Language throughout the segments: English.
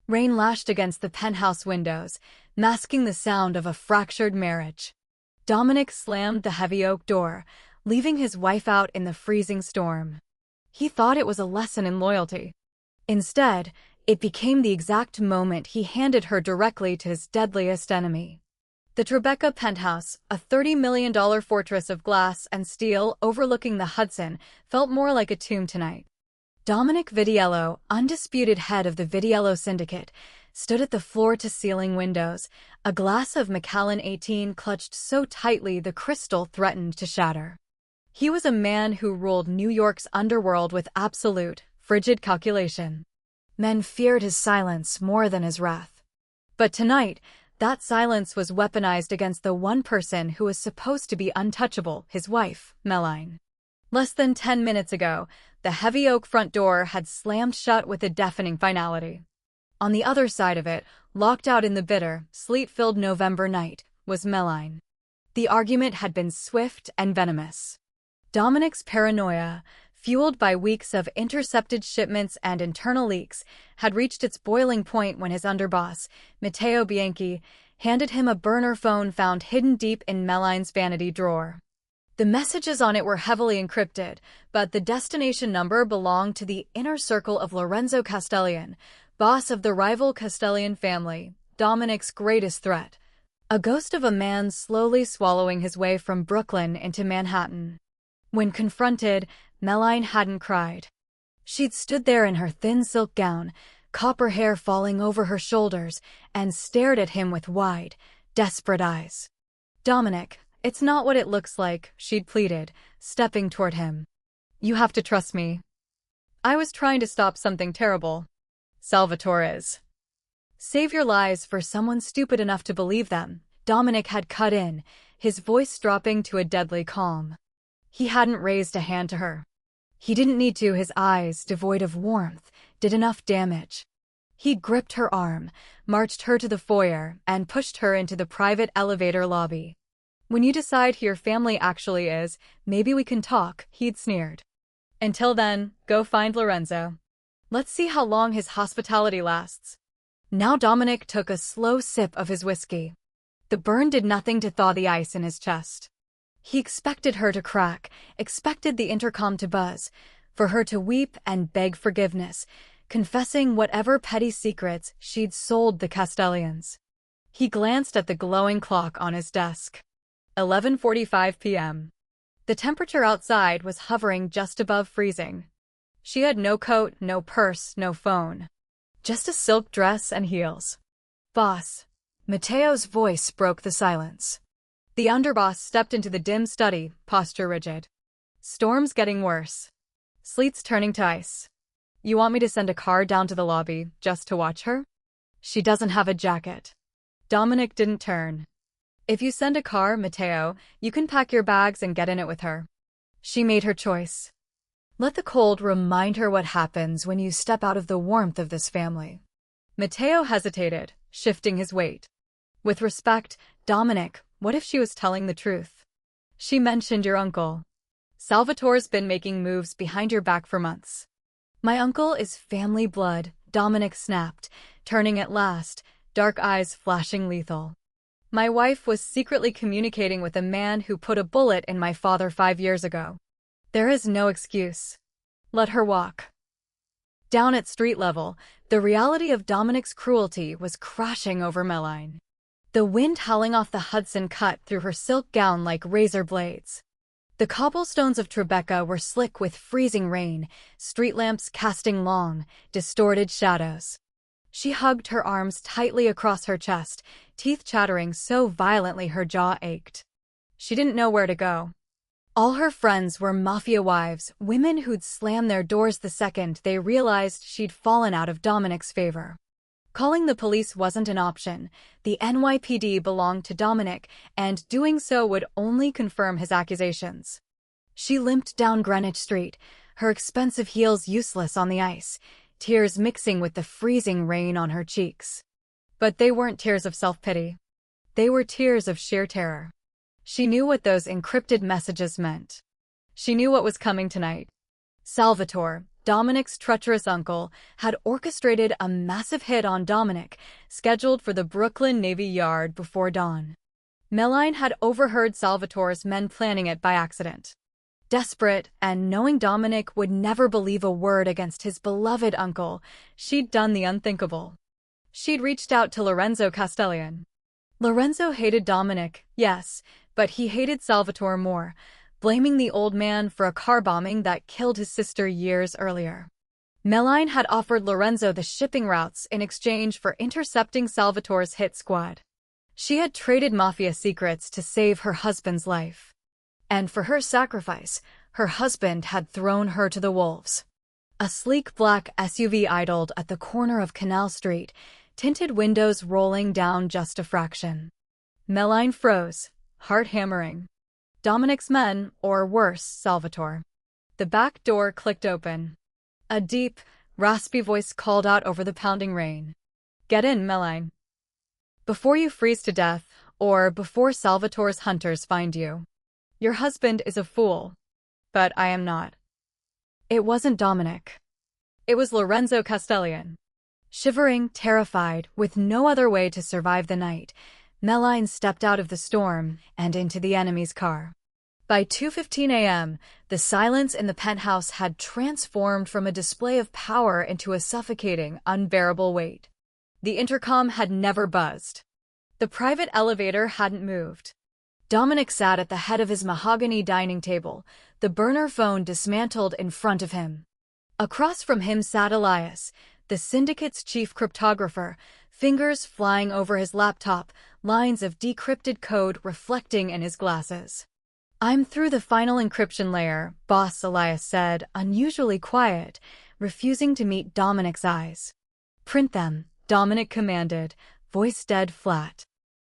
Rain lashed against the penthouse windows, masking the sound of a fractured marriage. Dominic slammed the heavy oak door, leaving his wife out in the freezing storm. He thought it was a lesson in loyalty. Instead, it became the exact moment he handed her directly to his deadliest enemy. The Tribeca penthouse, a $30 million fortress of glass and steel overlooking the Hudson, felt more like a tomb tonight. Dominic Vitiello, undisputed head of the Vitiello Syndicate, stood at the floor-to-ceiling windows, a glass of Macallan 18 clutched so tightly the crystal threatened to shatter. He was a man who ruled New York's underworld with absolute, frigid calculation. Men feared his silence more than his wrath. But tonight, that silence was weaponized against the one person who was supposed to be untouchable, his wife, Meline. Less than 10 minutes ago, the heavy oak front door had slammed shut with a deafening finality. On the other side of it, locked out in the bitter, sleet-filled November night, was Meline. The argument had been swift and venomous. Dominic's paranoia, fueled by weeks of intercepted shipments and internal leaks, had reached its boiling point when his underboss, Matteo Bianchi, handed him a burner phone found hidden deep in Meline's vanity drawer. The messages on it were heavily encrypted, but the destination number belonged to the inner circle of Lorenzo Castellian, boss of the rival Castellian family, Dominic's greatest threat. A ghost of a man slowly swallowing his way from Brooklyn into Manhattan. When confronted, Meline hadn't cried. She'd stood there in her thin silk gown, copper hair falling over her shoulders, and stared at him with wide, desperate eyes. "Dominic, it's not what it looks like," she'd pleaded, stepping toward him. "You have to trust me. I was trying to stop something terrible. Salvatore's. Save your lies for someone stupid enough to believe them," Dominic had cut in, his voice dropping to a deadly calm. He hadn't raised a hand to her. He didn't need to. His eyes, devoid of warmth, did enough damage. He gripped her arm, marched her to the foyer, and pushed her into the private elevator lobby. "When you decide who your family actually is, maybe we can talk," he'd sneered. "Until then, go find Lorenzo. Let's see how long his hospitality lasts." Now Dominic took a slow sip of his whiskey. The burn did nothing to thaw the ice in his chest. He expected her to crack, expected the intercom to buzz, for her to weep and beg forgiveness, confessing whatever petty secrets she'd sold the Castellians. He glanced at the glowing clock on his desk. 11:45 p.m. The temperature outside was hovering just above freezing. She had no coat, no purse, no phone. Just a silk dress and heels. "Boss." Matteo's voice broke the silence. The underboss stepped into the dim study, posture rigid. "Storm's getting worse. Sleet's turning to ice. You want me to send a car down to the lobby just to watch her? She doesn't have a jacket." Dominic didn't turn. "If you send a car, Matteo, you can pack your bags and get in it with her. She made her choice. Let the cold remind her what happens when you step out of the warmth of this family." Matteo hesitated, shifting his weight. "With respect, Dominic, what if she was telling the truth? She mentioned your uncle. Salvatore's been making moves behind your back for months." "My uncle is family blood," Dominic snapped, turning at last, dark eyes flashing lethal. "My wife was secretly communicating with a man who put a bullet in my father 5 years ago. There is no excuse. Let her walk." Down at street level, the reality of Dominic's cruelty was crashing over Meline. The wind howling off the Hudson cut through her silk gown like razor blades. The cobblestones of Tribeca were slick with freezing rain, street lamps casting long, distorted shadows. She hugged her arms tightly across her chest, teeth chattering so violently her jaw ached. She didn't know where to go. All her friends were mafia wives, women who'd slam their doors the second they realized she'd fallen out of Dominic's favor. Calling the police wasn't an option. The NYPD belonged to Dominic, and doing so would only confirm his accusations. She limped down Greenwich Street, her expensive heels useless on the ice, tears mixing with the freezing rain on her cheeks. But they weren't tears of self-pity. They were tears of sheer terror. She knew what those encrypted messages meant. She knew what was coming tonight. Salvatore, Dominic's treacherous uncle, had orchestrated a massive hit on Dominic, scheduled for the Brooklyn Navy Yard before dawn. Meline had overheard Salvatore's men planning it by accident. Desperate, and knowing Dominic would never believe a word against his beloved uncle, she'd done the unthinkable. She'd reached out to Lorenzo Castellian. Lorenzo hated Dominic, yes, but he hated Salvatore more, blaming the old man for a car bombing that killed his sister years earlier. Meline had offered Lorenzo the shipping routes in exchange for intercepting Salvatore's hit squad. She had traded mafia secrets to save her husband's life. And for her sacrifice, her husband had thrown her to the wolves. A sleek black SUV idled at the corner of Canal Street, tinted windows rolling down just a fraction. Meline froze, heart hammering. Dominic's men, or worse, Salvatore. The back door clicked open. A deep, raspy voice called out over the pounding rain. "Get in, Meline. Before you freeze to death, or before Salvatore's hunters find you. Your husband is a fool. But I am not." It wasn't Dominic. It was Lorenzo Castellian. Shivering, terrified, with no other way to survive the night, Meline stepped out of the storm and into the enemy's car. By 2:15 a.m., the silence in the penthouse had transformed from a display of power into a suffocating, unbearable weight. The intercom had never buzzed. The private elevator hadn't moved. Dominic sat at the head of his mahogany dining table, the burner phone dismantled in front of him. Across from him sat Elias, the syndicate's chief cryptographer, fingers flying over his laptop, lines of decrypted code reflecting in his glasses. "I'm through the final encryption layer," Boss Elias said, unusually quiet, refusing to meet Dominic's eyes. "Print them," Dominic commanded, voice dead flat.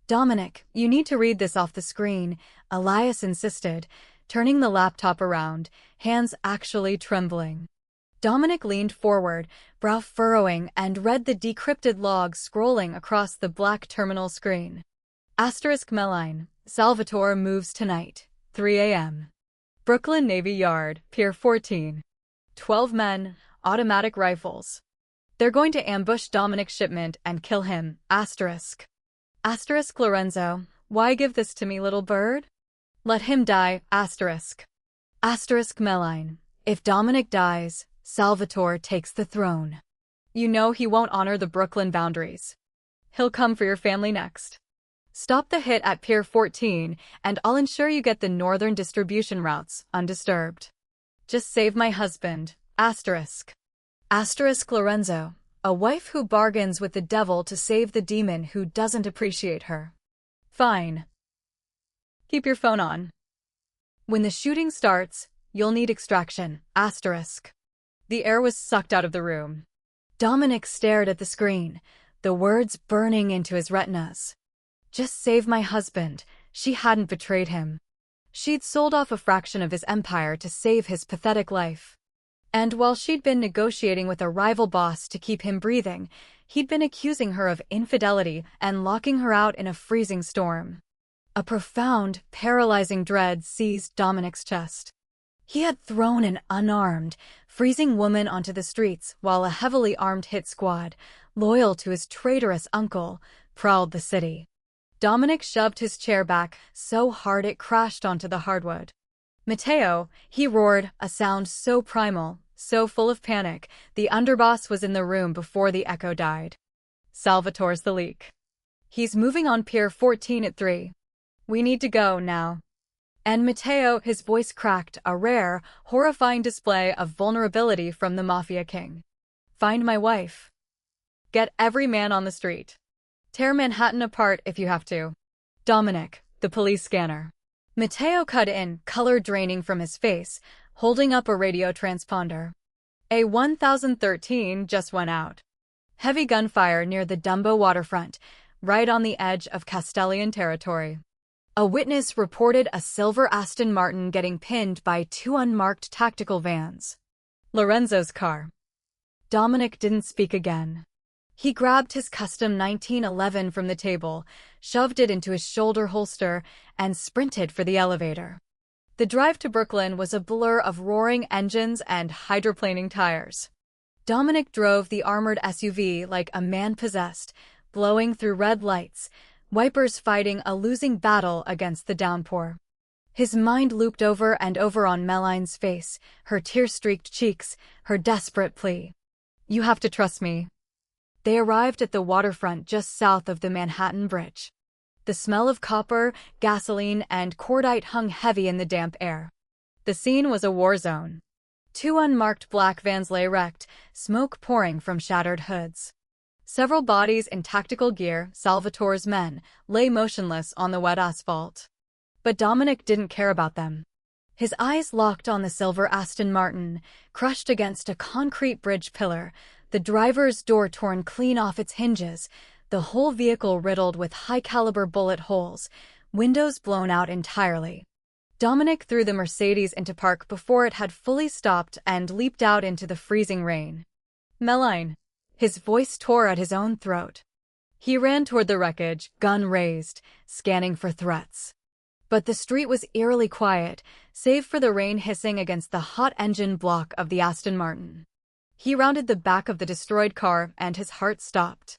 "Dominic, you need to read this off the screen," Elias insisted, turning the laptop around, hands actually trembling. Dominic leaned forward, brow furrowing, and read the decrypted log scrolling across the black terminal screen. *Meline, Salvatore moves tonight, 3 a.m. Brooklyn Navy Yard, Pier 14. 12 men, automatic rifles. They're going to ambush Dominic's shipment and kill him. Lorenzo, why give this to me, little bird? Let him die. Meline, if Dominic dies, Salvatore takes the throne. You know he won't honor the Brooklyn boundaries. He'll come for your family next. Stop the hit at Pier 14, and I'll ensure you get the northern distribution routes undisturbed. Just save my husband. Lorenzo, a wife who bargains with the devil to save the demon who doesn't appreciate her. Fine. Keep your phone on. When the shooting starts, you'll need extraction. The air was sucked out of the room. Dominic stared at the screen, the words burning into his retinas. Just save my husband. She hadn't betrayed him. She'd sold off a fraction of his empire to save his pathetic life. And while she'd been negotiating with a rival boss to keep him breathing, he'd been accusing her of infidelity and locking her out in a freezing storm. A profound, paralyzing dread seized Dominic's chest. He had thrown an unarmed, freezing woman onto the streets while a heavily armed hit squad, loyal to his traitorous uncle, prowled the city. Dominic shoved his chair back so hard it crashed onto the hardwood. "Matteo," he roared, a sound so primal, so full of panic, the underboss was in the room before the echo died. "Salvatore's the leak. He's moving on Pier 14 at 3. We need to go now." And Matteo, his voice cracked, a rare, horrifying display of vulnerability from the Mafia King. "Find my wife. Get every man on the street. Tear Manhattan apart if you have to. Dominic, the police scanner." Matteo cut in, color draining from his face, holding up a radio transponder. A1013 just went out. Heavy gunfire near the Dumbo waterfront, right on the edge of Castellian territory. A witness reported a silver Aston Martin getting pinned by 2 unmarked tactical vans. Lorenzo's car. Dominic didn't speak again. He grabbed his custom 1911 from the table, shoved it into his shoulder holster, and sprinted for the elevator. The drive to Brooklyn was a blur of roaring engines and hydroplaning tires. Dominic drove the armored SUV like a man possessed, blowing through red lights, wipers fighting a losing battle against the downpour. His mind looped over and over on Meline's face, her tear-streaked cheeks, her desperate plea. "You have to trust me." They arrived at the waterfront just south of the Manhattan Bridge. The smell of copper, gasoline, and cordite hung heavy in the damp air. The scene was a war zone. Two unmarked black vans lay wrecked, smoke pouring from shattered hoods. Several bodies in tactical gear, Salvatore's men, lay motionless on the wet asphalt. But Dominic didn't care about them. His eyes locked on the silver Aston Martin, crushed against a concrete bridge pillar, the driver's door torn clean off its hinges, the whole vehicle riddled with high-caliber bullet holes, windows blown out entirely. Dominic threw the Mercedes into park before it had fully stopped and leaped out into the freezing rain. "Meline!" His voice tore at his own throat. He ran toward the wreckage, gun raised, scanning for threats. But the street was eerily quiet, save for the rain hissing against the hot engine block of the Aston Martin. He rounded the back of the destroyed car and his heart stopped.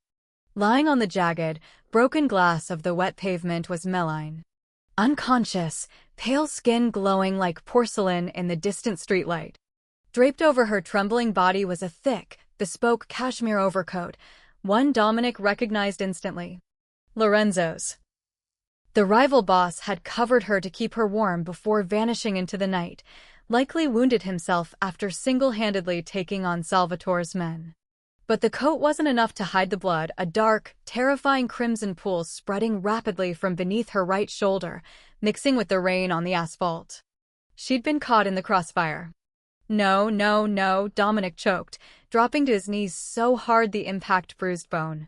Lying on the jagged, broken glass of the wet pavement was Meline. Unconscious, pale skin glowing like porcelain in the distant streetlight. Draped over her trembling body was a thick, bespoke cashmere overcoat, one Dominic recognized instantly. Lorenzo's. The rival boss had covered her to keep her warm before vanishing into the night, likely wounded himself after single-handedly taking on Salvatore's men. But the coat wasn't enough to hide the blood, a dark, terrifying crimson pool spreading rapidly from beneath her right shoulder, mixing with the rain on the asphalt. She'd been caught in the crossfire. "No, no, no," Dominic choked, dropping to his knees so hard the impact bruised bone.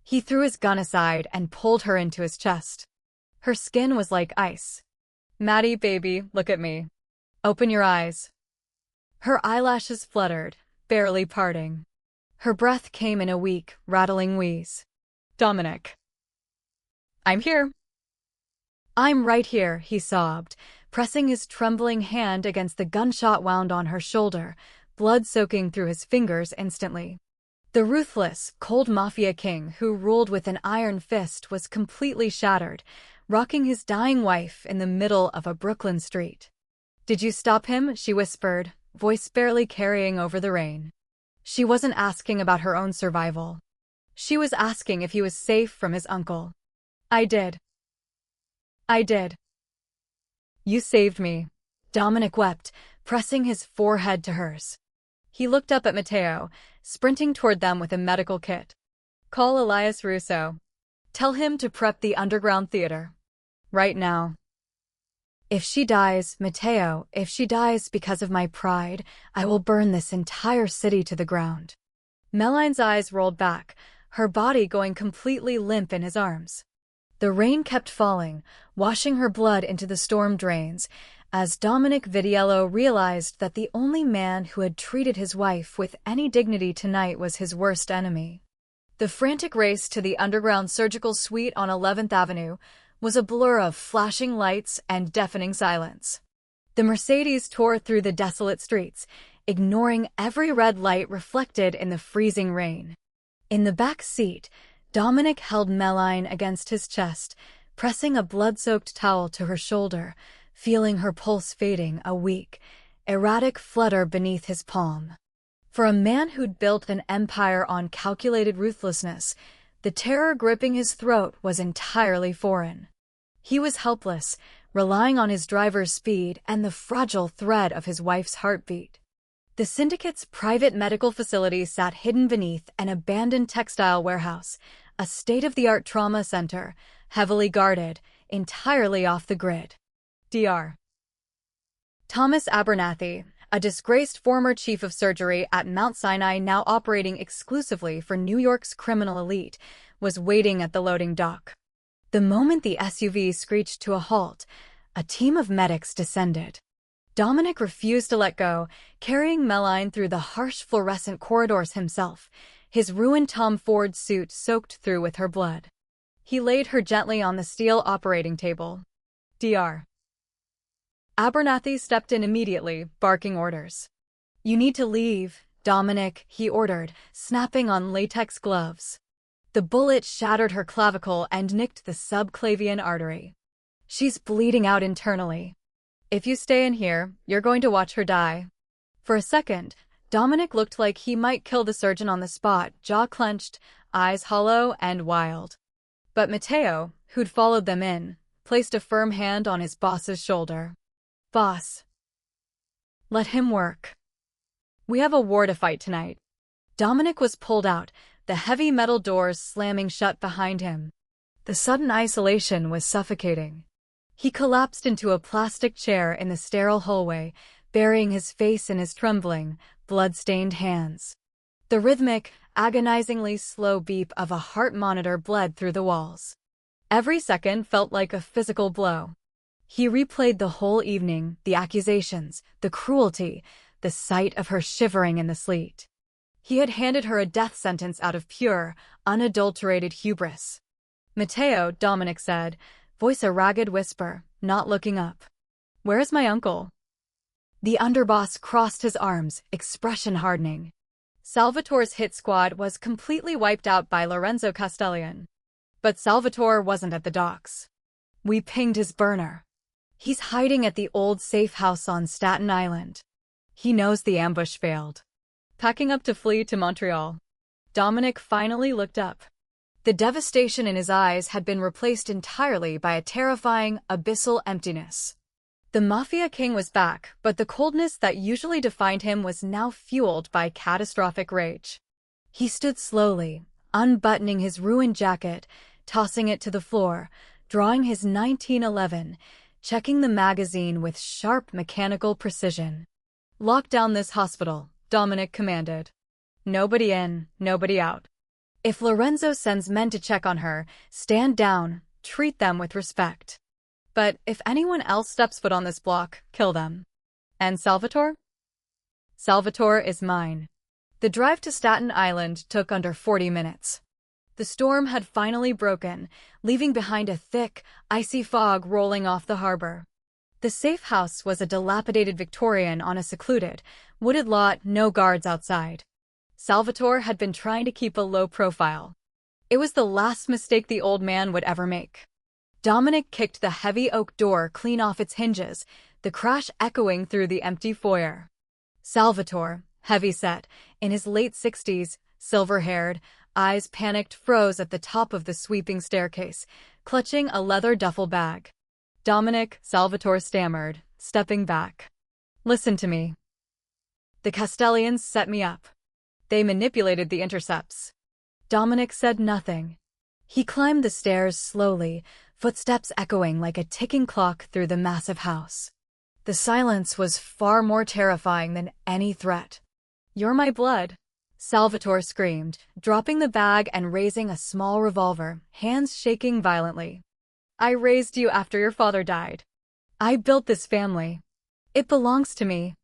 He threw his gun aside and pulled her into his chest. Her skin was like ice. "Maddie, baby, look at me. Open your eyes." Her eyelashes fluttered, barely parting. Her breath came in a weak, rattling wheeze. "Dominic." "I'm here." "I'm right here," he sobbed, pressing his trembling hand against the gunshot wound on her shoulder, blood soaking through his fingers instantly. The ruthless, cold mafia king who ruled with an iron fist was completely shattered, rocking his dying wife in the middle of a Brooklyn street. "Did you stop him?" she whispered, voice barely carrying over the rain. She wasn't asking about her own survival. She was asking if he was safe from his uncle. "I did. I did." "You saved me." Dominic wept, pressing his forehead to hers. He looked up at Matteo, sprinting toward them with a medical kit. "Call Elias Russo. Tell him to prep the underground theater. Right now." "If she dies, Matteo, if she dies because of my pride, I will burn this entire city to the ground." Meline's eyes rolled back, her body going completely limp in his arms. The rain kept falling, washing her blood into the storm drains, as Dominic Vitiello realized that the only man who had treated his wife with any dignity tonight was his worst enemy. The frantic race to the underground surgical suite on 11th Avenue was a blur of flashing lights and deafening silence. The Mercedes tore through the desolate streets, ignoring every red light reflected in the freezing rain. In the back seat, Dominic held Meline against his chest, pressing a blood-soaked towel to her shoulder, feeling her pulse fading, a weak, erratic flutter beneath his palm. For a man who'd built an empire on calculated ruthlessness, the terror gripping his throat was entirely foreign. He was helpless, relying on his driver's speed and the fragile thread of his wife's heartbeat. The syndicate's private medical facility sat hidden beneath an abandoned textile warehouse, a state-of-the-art trauma center, heavily guarded, entirely off the grid. Dr. Thomas Abernathy, a disgraced former chief of surgery at Mount Sinai now operating exclusively for New York's criminal elite, was waiting at the loading dock. The moment the SUV screeched to a halt, a team of medics descended. Dominic refused to let go, carrying Meline through the harsh fluorescent corridors himself, his ruined Tom Ford suit soaked through with her blood. He laid her gently on the steel operating table. Dr. Abernathy stepped in immediately, barking orders. "You need to leave, Dominic," he ordered, snapping on latex gloves. The bullet shattered her clavicle and nicked the subclavian artery. "She's bleeding out internally. If you stay in here, you're going to watch her die." For a second, Dominic looked like he might kill the surgeon on the spot, jaw clenched, eyes hollow and wild. But Matteo, who'd followed them in, placed a firm hand on his boss's shoulder. "Boss, let him work. We have a war to fight tonight." Dominic was pulled out, the heavy metal doors slamming shut behind him. The sudden isolation was suffocating. He collapsed into a plastic chair in the sterile hallway, burying his face in his trembling, blood-stained hands. The rhythmic, agonizingly slow beep of a heart monitor bled through the walls. Every second felt like a physical blow. He replayed the whole evening, the accusations, the cruelty, the sight of her shivering in the sleet. He had handed her a death sentence out of pure, unadulterated hubris. "Matteo," Dominic said, voice a ragged whisper, not looking up. "Where is my uncle?" The underboss crossed his arms, expression hardening. Salvatore's hit squad was completely wiped out by Lorenzo Castellian. But Salvatore wasn't at the docks. "We pinged his burner. He's hiding at the old safe house on Staten Island. He knows the ambush failed. Packing up to flee to Montreal." Dominic finally looked up. The devastation in his eyes had been replaced entirely by a terrifying, abyssal emptiness. The Mafia King was back, but the coldness that usually defined him was now fueled by catastrophic rage. He stood slowly, unbuttoning his ruined jacket, tossing it to the floor, drawing his 1911, checking the magazine with sharp mechanical precision. "Lock down this hospital," Dominic commanded. "Nobody in, nobody out. If Lorenzo sends men to check on her, stand down, treat them with respect. But if anyone else steps foot on this block, kill them. And Salvatore? Salvatore is mine." The drive to Staten Island took under 40 minutes. The storm had finally broken, leaving behind a thick, icy fog rolling off the harbor. The safe house was a dilapidated Victorian on a secluded, wooded lot, no guards outside. Salvatore had been trying to keep a low profile. It was the last mistake the old man would ever make. Dominic kicked the heavy oak door clean off its hinges, the crash echoing through the empty foyer. Salvatore, heavy-set, in his late 60s, silver-haired, eyes panicked, froze at the top of the sweeping staircase, clutching a leather duffel bag. "Dominic," Salvatore stammered, stepping back. "Listen to me. The Castellians set me up. They manipulated the intercepts." Dominic said nothing. He climbed the stairs slowly, footsteps echoing like a ticking clock through the massive house. The silence was far more terrifying than any threat. "You're my blood," Salvatore screamed, dropping the bag and raising a small revolver, hands shaking violently. "I raised you after your father died. I built this family. It belongs to me."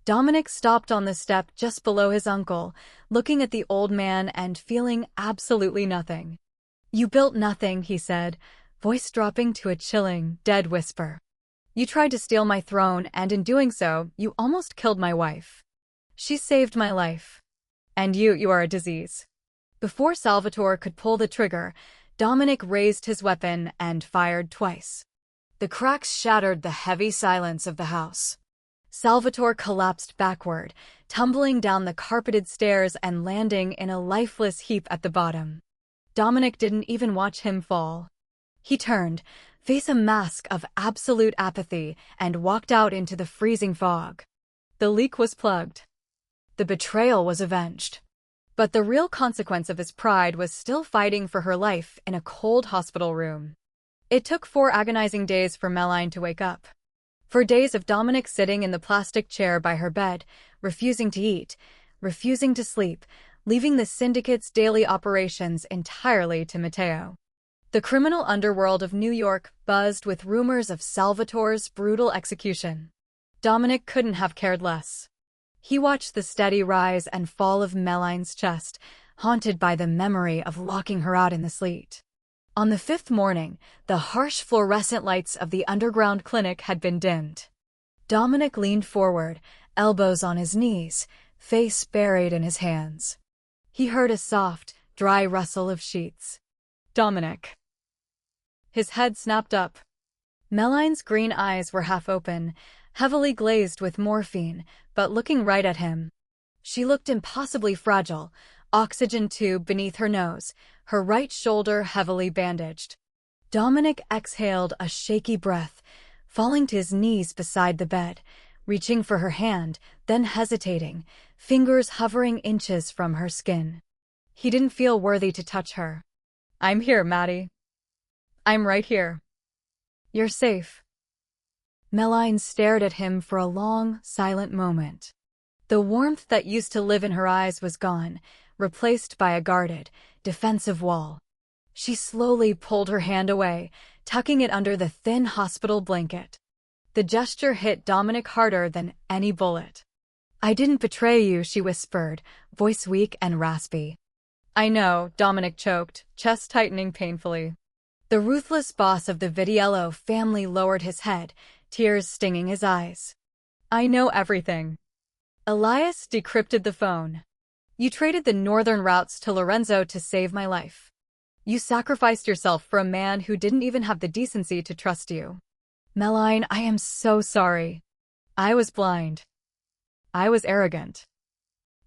Dominic stopped on the step just below his uncle, looking at the old man and feeling absolutely nothing. "You built nothing," he said, voice dropping to a chilling, dead whisper. "You tried to steal my throne, and in doing so, you almost killed my wife. She saved my life. And you are a disease." Before Salvatore could pull the trigger, Dominic raised his weapon and fired twice. The cracks shattered the heavy silence of the house. Salvatore collapsed backward, tumbling down the carpeted stairs and landing in a lifeless heap at the bottom. Dominic didn't even watch him fall. He turned, face a mask of absolute apathy, and walked out into the freezing fog. The leak was plugged. The betrayal was avenged. But the real consequence of his pride was still fighting for her life in a cold hospital room. It took 4 agonizing days for Meline to wake up. 4 days of Dominic sitting in the plastic chair by her bed, refusing to eat, refusing to sleep, leaving the syndicate's daily operations entirely to Matteo. The criminal underworld of New York buzzed with rumors of Salvatore's brutal execution. Dominic couldn't have cared less. He watched the steady rise and fall of Meline's chest, haunted by the memory of locking her out in the sleet. On the 5th morning, the harsh fluorescent lights of the underground clinic had been dimmed. Dominic leaned forward, elbows on his knees, face buried in his hands. He heard a soft, dry rustle of sheets. Dominic. His head snapped up. Meline's green eyes were half open, heavily glazed with morphine, but looking right at him. She looked impossibly fragile, oxygen tube beneath her nose, her right shoulder heavily bandaged. Dominic exhaled a shaky breath, falling to his knees beside the bed, reaching for her hand, then hesitating, fingers hovering inches from her skin. He didn't feel worthy to touch her. "I'm here, Maddie. I'm right here. You're safe." Meline stared at him for a long, silent moment. The warmth that used to live in her eyes was gone, replaced by a guarded, defensive wall. She slowly pulled her hand away, tucking it under the thin hospital blanket. The gesture hit Dominic harder than any bullet. "I didn't betray you," she whispered, voice weak and raspy. "I know," Dominic choked, chest tightening painfully. The ruthless boss of the Vitiello family lowered his head, tears stinging his eyes. "I know everything." Elias decrypted the phone. "You traded the northern routes to Lorenzo to save my life. You sacrificed yourself for a man who didn't even have the decency to trust you." "Meline, I am so sorry. I was blind. I was arrogant."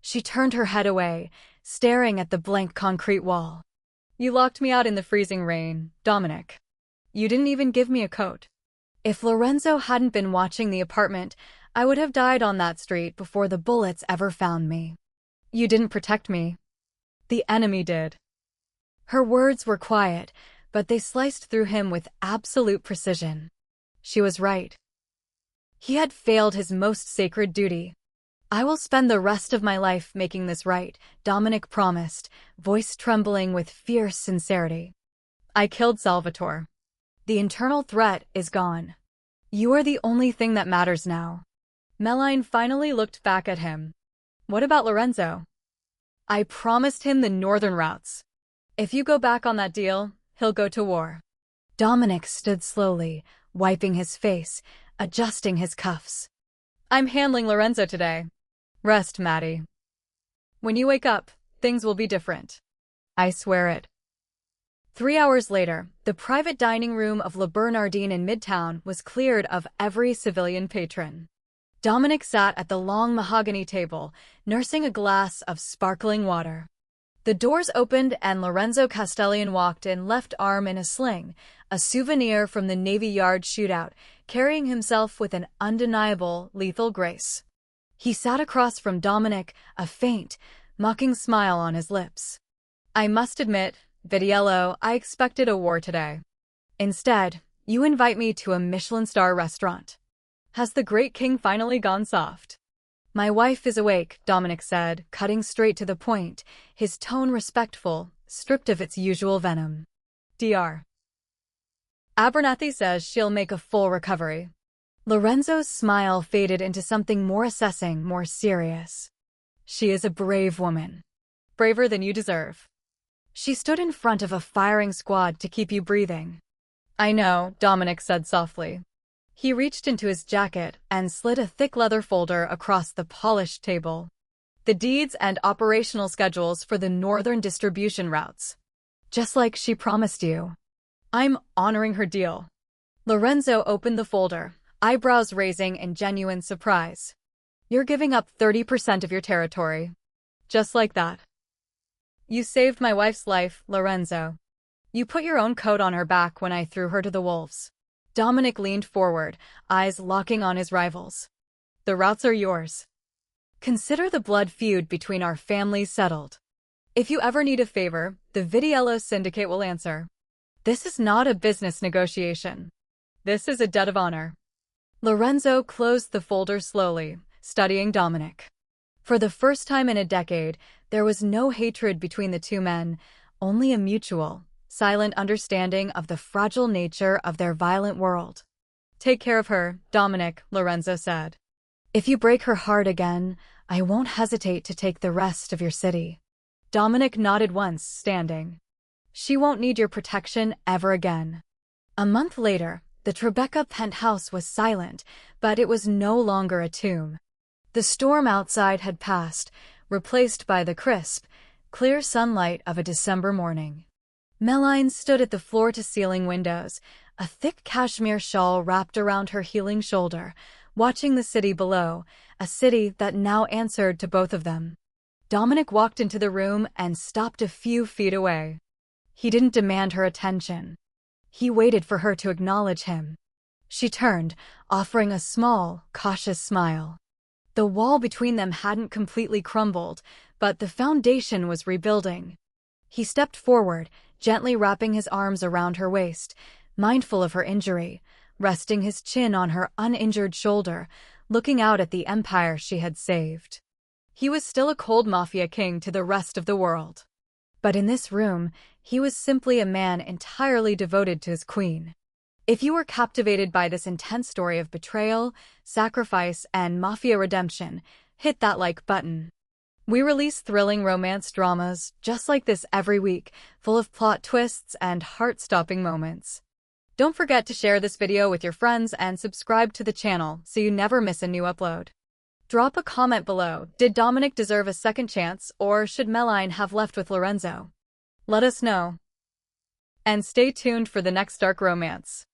She turned her head away, staring at the blank concrete wall. "You locked me out in the freezing rain, Dominic. You didn't even give me a coat. If Lorenzo hadn't been watching the apartment, I would have died on that street before the bullets ever found me. You didn't protect me. The enemy did." Her words were quiet, but they sliced through him with absolute precision. She was right. He had failed his most sacred duty. "I will spend the rest of my life making this right," Dominic promised, voice trembling with fierce sincerity. "I killed Salvatore. The internal threat is gone. You are the only thing that matters now." Meline finally looked back at him. "What about Lorenzo?" "I promised him the northern routes. If you go back on that deal, he'll go to war." Dominic stood slowly, wiping his face, adjusting his cuffs. "I'm handling Lorenzo today. Rest, Maddie. When you wake up, things will be different. I swear it." 3 hours later, the private dining room of Le Bernardin in Midtown was cleared of every civilian patron. Dominic sat at the long mahogany table, nursing a glass of sparkling water. The doors opened and Lorenzo Castellian walked in, left arm in a sling, a souvenir from the Navy Yard shootout, carrying himself with an undeniable, lethal grace. He sat across from Dominic, a faint, mocking smile on his lips. "I must admit, Vitiello, I expected a war today. Instead, you invite me to a Michelin star restaurant. Has the great king finally gone soft?" "My wife is awake," Dominic said, cutting straight to the point, his tone respectful, stripped of its usual venom. "Dr. Abernathy says she'll make a full recovery." Lorenzo's smile faded into something more assessing, more serious. "She is a brave woman. Braver than you deserve. She stood in front of a firing squad to keep you breathing." "I know," Dominic said softly. He reached into his jacket and slid a thick leather folder across the polished table. "The deeds and operational schedules for the northern distribution routes. Just like she promised you. I'm honoring her deal." Lorenzo opened the folder, eyebrows raising in genuine surprise. "You're giving up 30% of your territory. Just like that. You saved my wife's life, Lorenzo. You put your own coat on her back when I threw her to the wolves." Dominic leaned forward, eyes locking on his rivals. "The routes are yours. Consider the blood feud between our families settled. If you ever need a favor, the Vitiello Syndicate will answer. This is not a business negotiation. This is a debt of honor." Lorenzo closed the folder slowly, studying Dominic. For the first time in a decade, there was no hatred between the two men, only a mutual, silent understanding of the fragile nature of their violent world. "Take care of her, Dominic," Lorenzo said. "If you break her heart again, I won't hesitate to take the rest of your city." Dominic nodded once, standing. "She won't need your protection ever again." A month later, The Tribeca penthouse was silent, but it was no longer a tomb. The storm outside had passed, replaced by the crisp, clear sunlight of a December morning. Meline stood at the floor-to-ceiling windows, a thick cashmere shawl wrapped around her healing shoulder, watching the city below, a city that now answered to both of them. Dominic walked into the room and stopped a few feet away. He didn't demand her attention. He waited for her to acknowledge him. She turned, offering a small, cautious smile. The wall between them hadn't completely crumbled, but the foundation was rebuilding. He stepped forward, gently wrapping his arms around her waist, mindful of her injury, resting his chin on her uninjured shoulder, looking out at the empire she had saved. He was still a cold mafia king to the rest of the world. But in this room, he was simply a man entirely devoted to his queen. If you were captivated by this intense story of betrayal, sacrifice, and mafia redemption, hit that like button. We release thrilling romance dramas just like this every week, full of plot twists and heart-stopping moments. Don't forget to share this video with your friends and subscribe to the channel so you never miss a new upload. Drop a comment below. Did Dominic deserve a second chance, or should Meline have left with Lorenzo? Let us know. And stay tuned for the next dark romance.